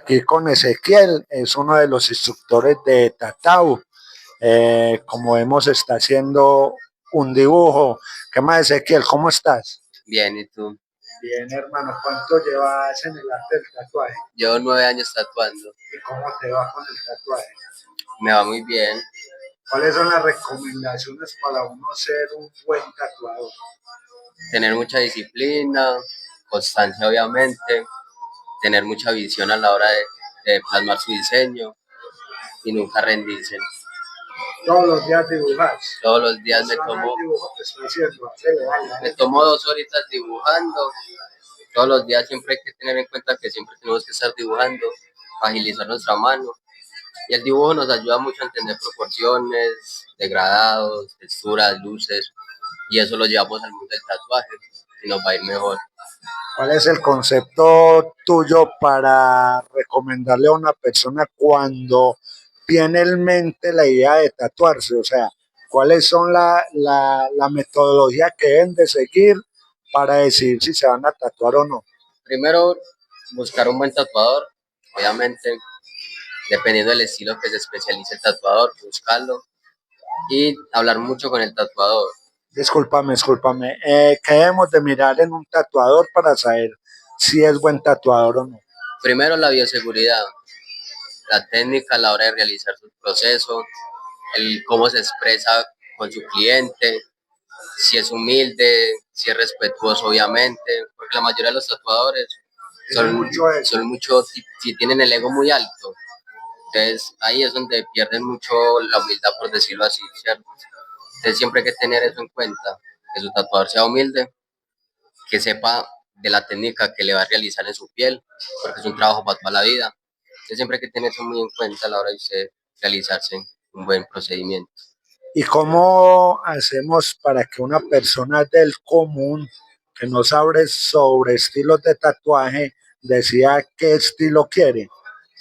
Aquí con Ezequiel, es uno de los instructores de Tatao. Como vemos, está haciendo un dibujo. ¿Qué más, Ezequiel? ¿Cómo estás? Bien, ¿y tú? Bien, hermano. ¿Cuánto llevas en el arte del tatuaje? Llevo 9 años tatuando. ¿Y cómo te va con el tatuaje? Me va muy bien. ¿Cuáles son las recomendaciones para uno ser un buen tatuador? Tener mucha disciplina, constancia obviamente, tener mucha visión a la hora de plasmar su diseño y nunca rendirse. Todos los días dibujas. Todos los días El dibujo que estoy haciendo. me tomo 2 horitas dibujando. Todos los días siempre hay que tener en cuenta que siempre tenemos que estar dibujando, agilizar nuestra mano. Y el dibujo nos ayuda mucho a entender proporciones, degradados, texturas, luces, y eso lo llevamos al mundo del tatuaje y nos va a ir mejor. ¿Cuál es el concepto tuyo para recomendarle a una persona cuando tiene en mente la idea de tatuarse? O sea, ¿cuáles son la metodología que deben de seguir para decidir si se van a tatuar o no? Primero, buscar un buen tatuador, obviamente, dependiendo del estilo que se especialice el tatuador, buscarlo y hablar mucho con el tatuador. Discúlpame. ¿Qué debemos de mirar en un tatuador para saber si es buen tatuador o no? Primero, la bioseguridad, la técnica a la hora de realizar su proceso, el cómo se expresa con su cliente, si es humilde, si es respetuoso, obviamente, porque la mayoría de los tatuadores son mucho, si tienen el ego muy alto, entonces ahí es donde pierden mucho la humildad, por decirlo así, ¿cierto? Entonces siempre hay que tener eso en cuenta, que su tatuador sea humilde, que sepa de la técnica que le va a realizar en su piel, porque es un trabajo para toda la vida. Entonces siempre hay que tener eso muy en cuenta a la hora de usted realizarse un buen procedimiento. ¿Y cómo hacemos para que una persona del común que no sabe sobre estilos de tatuaje decida qué estilo quiere?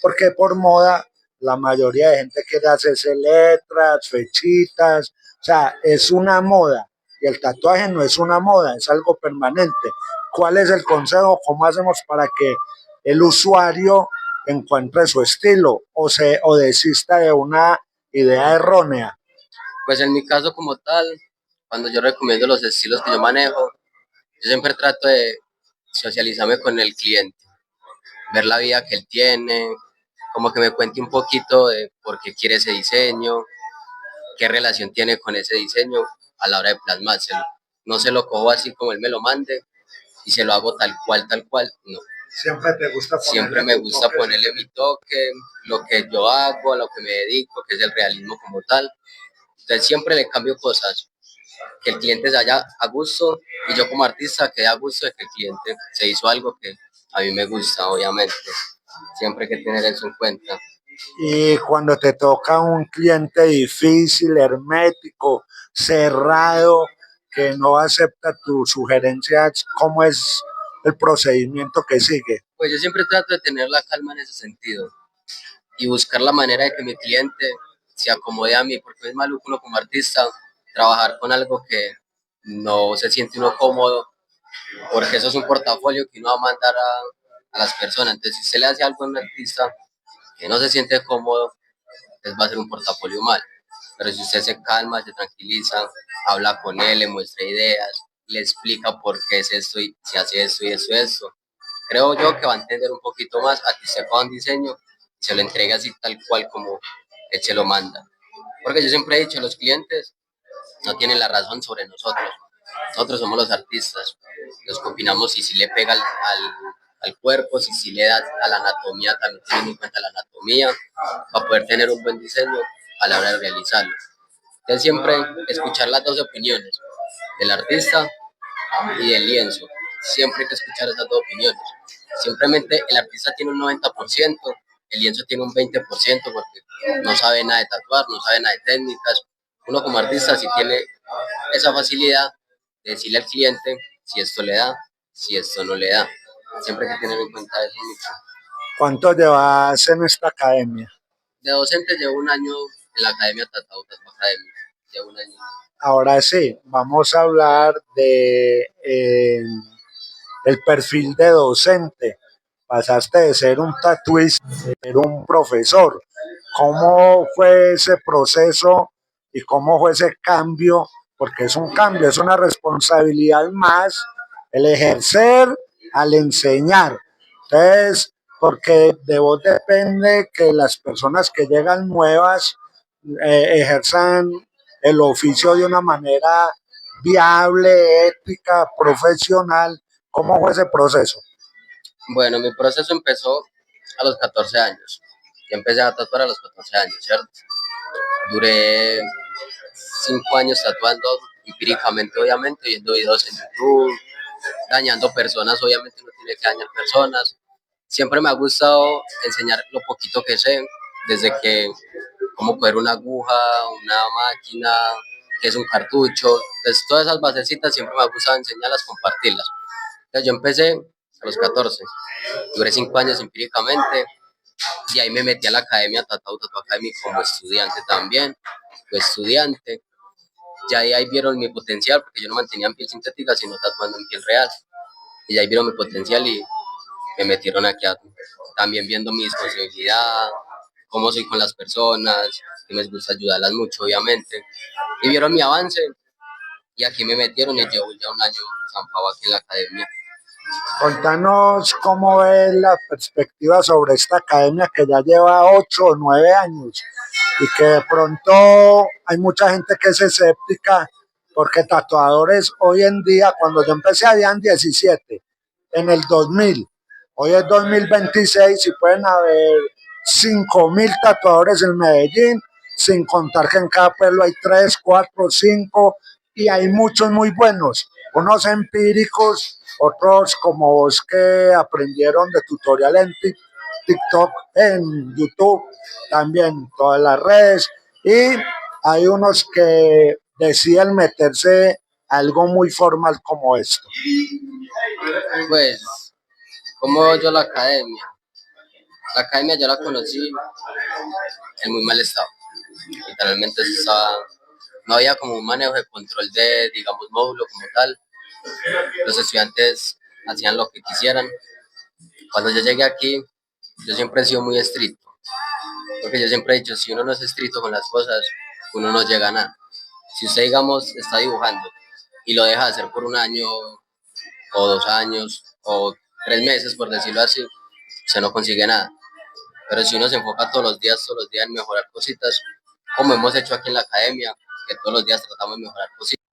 Porque por moda la mayoría de gente quiere hacerse letras, fechitas, o sea, es una moda y el tatuaje no es una moda, es algo permanente. ¿Cuál es el consejo? ¿Cómo hacemos para que el usuario encuentre su estilo o desista de una idea errónea? Pues en mi caso como tal, cuando yo recomiendo los estilos que yo manejo, yo siempre trato de socializarme con el cliente, ver la vida que él tiene, como que me cuente un poquito de por qué quiere ese diseño, qué relación tiene con ese diseño a la hora de plasmárselo. No se lo cojo así como él me lo mande y se lo hago tal cual, no. Siempre me gusta ponerle mi toque, lo que yo hago, a lo que me dedico, que es el realismo como tal. Entonces siempre le cambio cosas, que el cliente se haya a gusto y yo como artista quede a gusto de que el cliente se hizo algo que a mí me gusta, obviamente. Siempre hay que tener eso en cuenta. Y cuando te toca un cliente difícil, hermético, cerrado, que no acepta tus sugerencias, ¿cómo es el procedimiento que sigue? Pues yo siempre trato de tener la calma en ese sentido y buscar la manera de que mi cliente se acomode a mí, porque es maluco uno como artista trabajar con algo que no se siente uno cómodo, porque eso es un portafolio que uno va a mandar a las personas. Entonces, si usted le hace algo a un artista que no se siente cómodo, entonces va a ser un portafolio mal. Pero si usted se calma, se tranquiliza, habla con él, le muestra ideas, le explica por qué es esto y se hace esto y esto, creo yo que va a entender un poquito más a que usted haga un diseño y se lo entregue así tal cual como él se lo manda. Porque yo siempre he dicho, los clientes no tienen la razón sobre nosotros. Nosotros somos los artistas, los que opinamos si le pega al cuerpo, si le da a la anatomía, también teniendo en cuenta la anatomía, para poder tener un buen diseño a la hora de realizarlo. Entonces siempre escuchar las dos opiniones, del artista y del lienzo. Siempre hay que escuchar esas dos opiniones. Simplemente el artista tiene un 90%, el lienzo tiene un 20% porque no sabe nada de tatuar, no sabe nada de técnicas. Uno como artista sí tiene esa facilidad de decirle al cliente si esto le da, si esto no le da. Siempre hay que tener en cuenta eso mucho. ¿Cuánto llevas en esta academia? De docente llevo un año en la Academia Tatu Academia. Llevo un año. Ahora sí, vamos a hablar de el perfil de docente pasaste de ser un tatuista a ser un profesor. ¿Cómo fue ese proceso y cómo fue ese cambio? Porque es un cambio, es una responsabilidad más el ejercer al enseñar. Entonces, porque de vos depende que las personas que llegan nuevas ejerzan el oficio de una manera viable, ética, profesional. ¿Cómo fue ese proceso? Bueno, mi proceso empezó a los 14 años. Yo empecé a tatuar a los 14 años, ¿cierto? Duré 5 años tatuando empíricamente, obviamente, viendo videos en YouTube, dañando personas, obviamente uno tiene que dañar personas. Siempre me ha gustado enseñar lo poquito que sé, desde que cómo coger una aguja, una máquina, qué es un cartucho. Entonces, todas esas basecitas siempre me ha gustado enseñarlas, compartirlas. Entonces, yo empecé a los 14, duré 5 años empíricamente y ahí me metí a la academia Tatu Academy como estudiante también. Fui estudiante, ya ahí vieron mi potencial porque yo no mantenía en piel sintética sino tatuando en piel real. Y ahí vieron mi potencial y me metieron aquí también viendo mi disponibilidad, cómo soy con las personas, que me gusta ayudarlas mucho, obviamente. Y vieron mi avance y aquí me metieron y llevo ya un año zampado aquí en la academia. Contanos cómo es la perspectiva sobre esta academia que ya lleva 8 o 9 años y que de pronto hay mucha gente que es escéptica porque tatuadores hoy en día, cuando yo empecé habían 17 en el 2000, hoy es 2026 y pueden haber 5.000 tatuadores en Medellín, sin contar que en cada pueblo hay 3, 4, 5 y hay muchos muy buenos, unos empíricos, otros como vos que aprendieron de tutorial en TikTok, en YouTube, también todas las redes, y hay unos que deciden meterse a algo muy formal como esto. Pues, como yo la academia yo la conocí en muy mal estado. Literalmente estaba, no había como un manejo de control de, digamos, módulo como tal. Los estudiantes hacían lo que quisieran. Cuando yo llegué aquí, yo siempre he sido muy estricto, porque yo siempre he dicho, si uno no es estricto con las cosas, uno no llega a nada. Si usted, digamos, está dibujando y lo deja de hacer por un año o 2 años o 3 meses, por decirlo así, usted no consigue nada. Pero si uno se enfoca todos los días en mejorar cositas, como hemos hecho aquí en la academia, que todos los días tratamos de mejorar cositas,